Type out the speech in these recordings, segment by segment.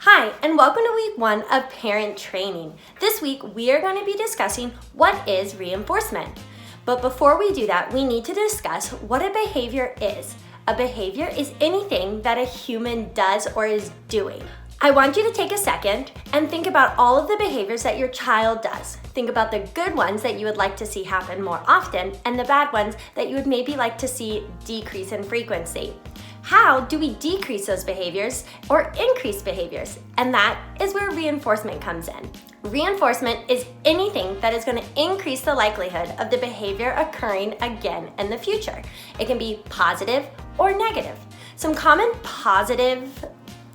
Hi, and welcome to week 1 of parent training. This week, we are going to be discussing what is reinforcement. But before we do that, we need to discuss what a behavior is. A behavior is anything that a human does or is doing. I want you to take a second and think about all of the behaviors that your child does. Think about the good ones that you would like to see happen more often and the bad ones that you would maybe like to see decrease in frequency. How do we decrease those behaviors or increase behaviors? And that is where reinforcement comes in. Reinforcement is anything that is going to increase the likelihood of the behavior occurring again in the future. It can be positive or negative. Some common positive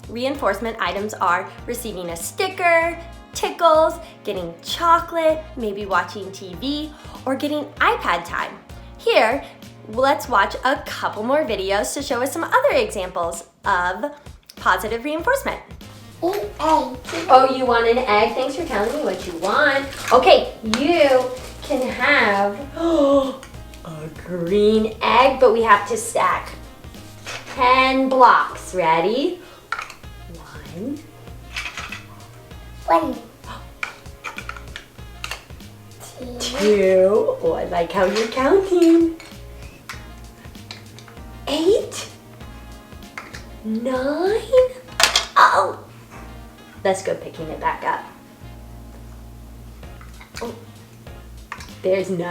reinforcement items are receiving a sticker, tickles, getting chocolate, maybe watching TV, or getting iPad time. Here, let's watch a couple more videos to show us some other examples of positive reinforcement. An egg. Oh, you want an egg? Thanks for telling me what you want. Okay, you can have a green egg, but we have to stack 10 blocks. Ready? 1. 1, 2. Oh, I like how you're counting. 8. 9. Oh! Let's go picking it back up. Oh. There's 9. 3.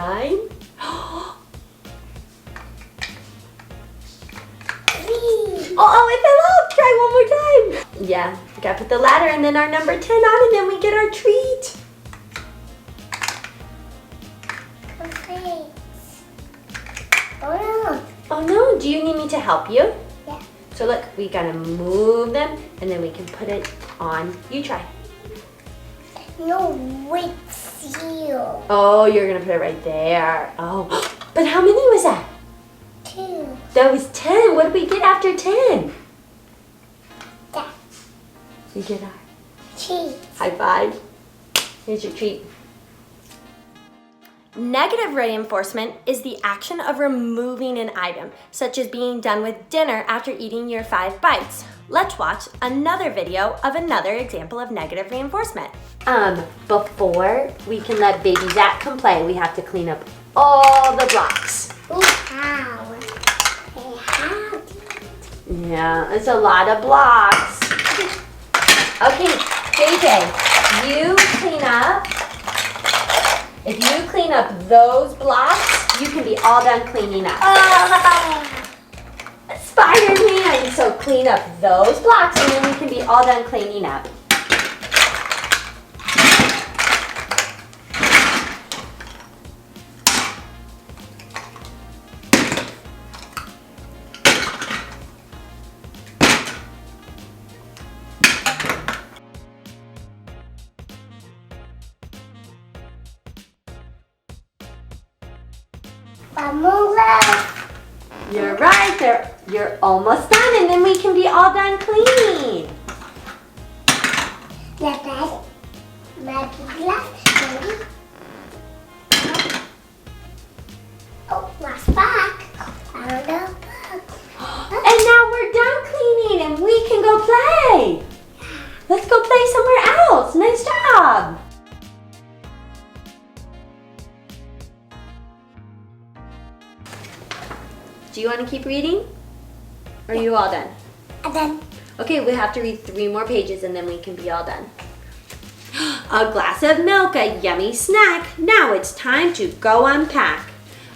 Oh, it fell off. Try one more time. Yeah, we gotta put the ladder and then our number 10 on and then we get our treat. Okay. Oh no. Oh no, do you need me to help you? Yeah. So look, we gotta move them and then we can put it on. You try. No, wait, seal. Oh, you're gonna put it right there. Oh, but how many was that? 2. That was 10. What did we get after 10? That. We get our Cheese. high five. Here's your treat. Negative reinforcement is the action of removing an item, such as being done with dinner after eating your 5 bites. Let's watch another video of another example of negative reinforcement. Before we can let baby Zach come play, we have to clean up all the blocks. How? Yeah, it's a lot of blocks. Okay, JJ, you clean up. If you clean up those blocks, you can be all done cleaning up. Spider-Man! So clean up those blocks and then we can be all done cleaning up. You're right, you're almost done and then we can be all done cleaning. Oh, last back. And now we're done cleaning and we can go play. Let's go play somewhere else. Nice job. Do you want to keep reading? Or are you all done? I'm done. Okay, we have to read 3 more pages and then we can be all done. A glass of milk, a yummy snack. Now it's time to go unpack.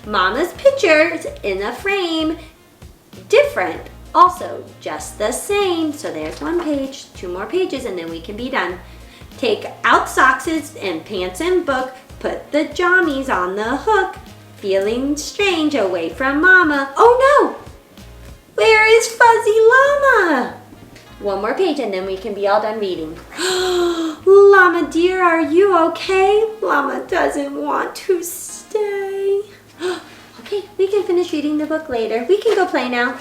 Mama's pictures in a frame. Different, also just the same. So there's 1 page, 2 more pages and then we can be done. Take out socks and pants and book. Put the jammies on the hook. Feeling strange away from Mama. Oh no! Where is Fuzzy Llama? 1 more page and then we can be all done reading. Llama dear, are you okay? Llama doesn't want to stay. Okay, we can finish reading the book later. We can go play now.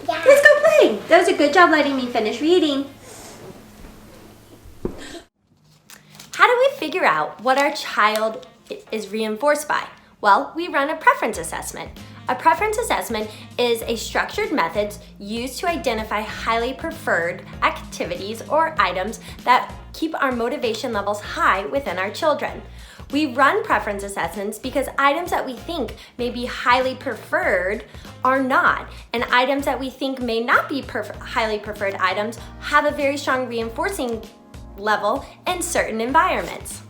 Yeah. Let's go play. That was a good job letting me finish reading. How do we figure out what our child is reinforced by? Well, we run a preference assessment. A preference assessment is a structured method used to identify highly preferred activities or items that keep our motivation levels high within our children. We run preference assessments because items that we think may be highly preferred are not, and items that we think may not be highly preferred items have a very strong reinforcing level in certain environments.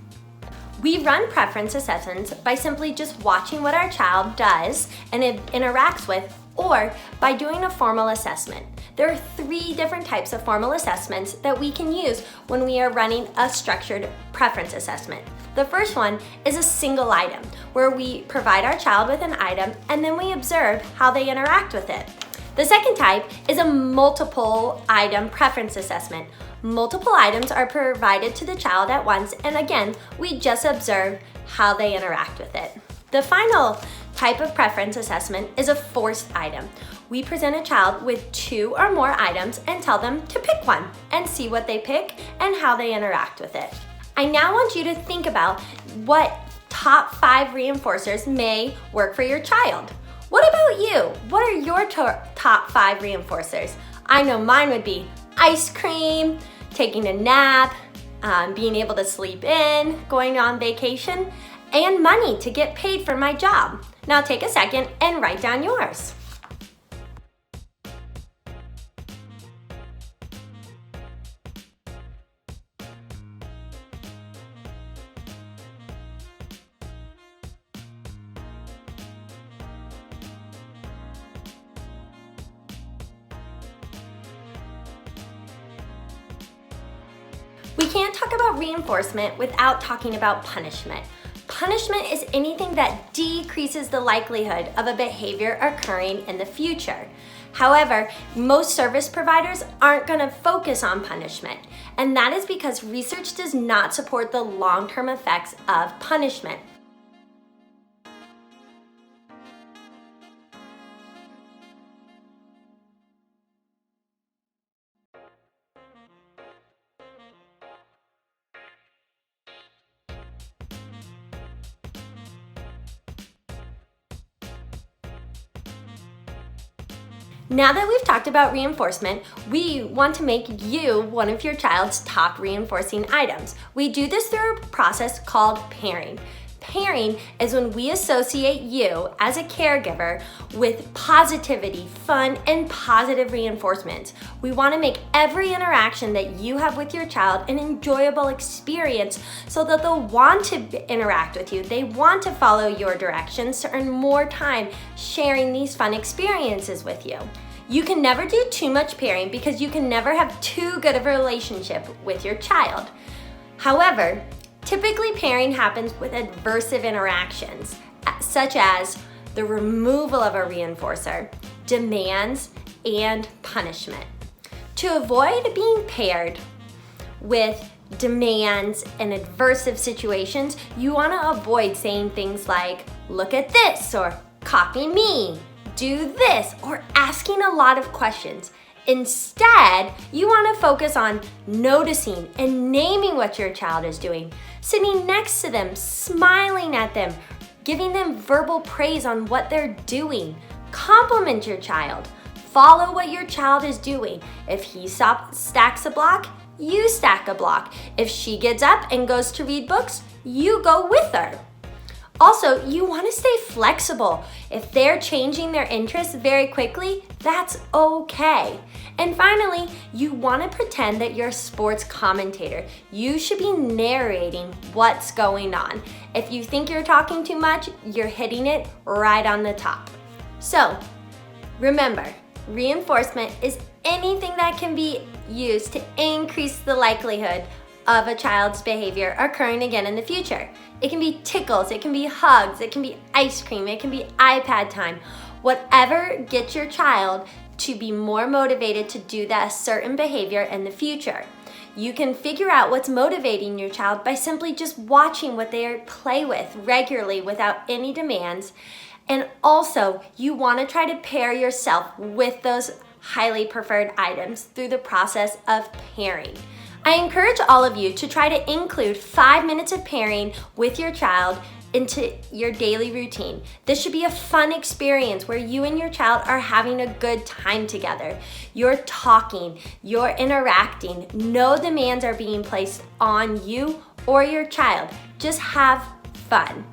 We run preference assessments by simply just watching what our child does and interacts with, or by doing a formal assessment. There are 3 different types of formal assessments that we can use when we are running a structured preference assessment. The first one is a single item, where we provide our child with an item and then we observe how they interact with it. The second type is a multiple item preference assessment. Multiple items are provided to the child at once, and again, we just observe how they interact with it. The final type of preference assessment is a forced item. We present a child with 2 or more items and tell them to pick one and see what they pick and how they interact with it. I now want you to think about what top 5 reinforcers may work for your child. What about you? What are your top 5 reinforcers? I know mine would be ice cream, taking a nap, being able to sleep in, going on vacation, and money to get paid for my job. Now take a second and write down yours. We can't talk about reinforcement without talking about punishment. Punishment is anything that decreases the likelihood of a behavior occurring in the future. However, most service providers aren't going to focus on punishment, and that is because research does not support the long-term effects of punishment. Now that we've talked about reinforcement, we want to make you one of your child's top reinforcing items. We do this through a process called pairing. Pairing is when we associate you as a caregiver with positivity, fun, and positive reinforcements. We want to make every interaction that you have with your child an enjoyable experience so that they'll want to interact with you. They want to follow your directions to earn more time sharing these fun experiences with you. You can never do too much pairing because you can never have too good of a relationship with your child. However, typically pairing happens with adversive interactions, such as the removal of a reinforcer, demands, and punishment. To avoid being paired with demands and adversive situations, you want to avoid saying things like, "Look at this," or "Copy me," "Do this," or asking a lot of questions. Instead, you want to focus on noticing and naming what your child is doing, sitting next to them, smiling at them, giving them verbal praise on what they're doing. Compliment your child. Follow what your child is doing. If he stacks a block, you stack a block. If she gets up and goes to read books, you go with her. Also, you want to stay flexible. If they're changing their interests very quickly, that's okay. And finally, you want to pretend that you're a sports commentator. You should be narrating what's going on. If you think you're talking too much, you're hitting it right on the top. So, remember, reinforcement is anything that can be used to increase the likelihood of a child's behavior occurring again in the future. It can be tickles, it can be hugs, it can be ice cream, it can be iPad time. Whatever gets your child to be more motivated to do that certain behavior in the future. You can figure out what's motivating your child by simply just watching what they play with regularly without any demands. And also, you want to try to pair yourself with those highly preferred items through the process of pairing. I encourage all of you to try to include 5 minutes of pairing with your child into your daily routine. This should be a fun experience where you and your child are having a good time together. You're talking, you're interacting. No demands are being placed on you or your child. Just have fun.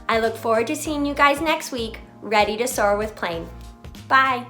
I look forward to seeing you guys next week, ready to soar with playing. Bye.